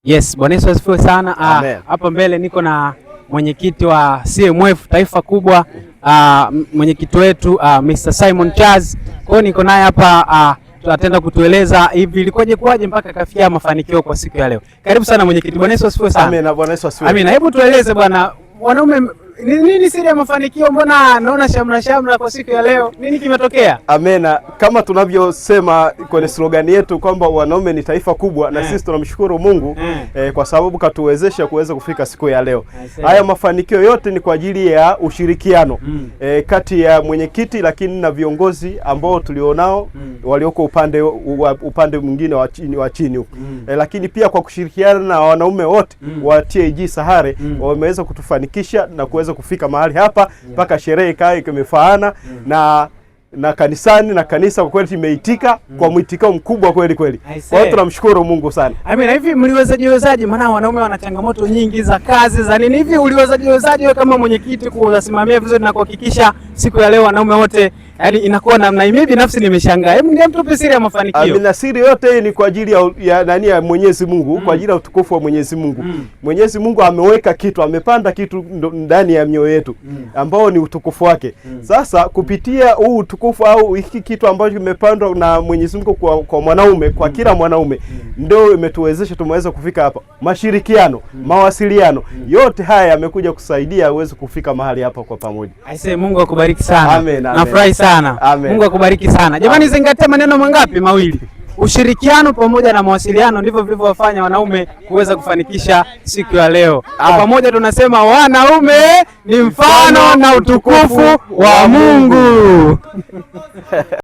Yes, Bwana Yesu asifiwe sana. Hapa mbele niko na mwenyekiti wa CMF taifa kubwa, mwenyekiti wetu Mr. Simon Charles. Kwa hiyo niko naye hapa, tutatenda kutueleza hivi ilikoje kwaje mpaka kafikia mafanikio kwa siku ya leo. Karibu sana mwenyekiti. Bwana Yesu asifiwe sana. Amen. Bwana Yesu asifiwe. Amina. Hebu tueleze bwana, wanaume nini siri ya mafanikio? Mbona naona shamra kwa siku ya leo? Nini kimetokea? Amena. Kama tunavyosema kwenye slogan yetu kwamba wanaume ni taifa kubwa, na sisi tunamshukuru Mungu kwa sababu katuwezesha kuweza kufika siku ya leo. Haya mafanikio yote ni kwa ajili ya ushirikiano kati ya mwenyekiti lakini na viongozi ambao tulionao walioko upande mwingine wa chini huko. Lakini pia kwa kushirikiana na wanaume wote wa TAG Sahare wameweza kutufanikisha na kuweza kufika mahali hapa mpaka sherehe ikae imefaana na kanisani na kanisa kwa kweli imeitika kwa mwitikao mkubwa kweli. Kwa hiyo tunamshukuru Mungu sana. Amina. Hivi mliwezaje? Maana wanaume wana changamoto nyingi za kazi za nini. Hivi uliwezaje wewe kama mwenyekiti kusimamia vizuri na kuhakikisha siku ya leo wanaume wote yaani inakuwa namna hii? Mimi binafsi nimeshangaa. Hebu ndiye mtupe siri ya mafanikio. Amina. Siri yote ni kwa ajili ya Mwenyezi Mungu, kwa ajili ya utukufu wa Mwenyezi Mungu. Mwenyezi Mungu ameweka kitu, amepanda kitu ndani ya mioyo yetu ambao ni utukufu wake. Sasa kupitia huu utukufu au hiki kitu ambacho kimepandwa na Mwenyezi Mungu kwa mwanaume, kwa kila mwanaume, ndio imetuwezesha tumeweza kufika hapa. Mashirikiano, mawasiliano, yote haya yamekuja kusaidia uweze kufika mahali hapa kwa pamoja. Aisee, Mungu akubariki sana. Amen. Nafurahi sana. Amen. Mungu akubariki sana. Jamani, zingatia maneno mangapi? Mawili. Ushirikiano pamoja na mawasiliano ndivyo vilivyowafanya wanaume kuweza kufanikisha siku ya leo. Pamoja tunasema wanaume ni mfano na utukufu wa Mungu.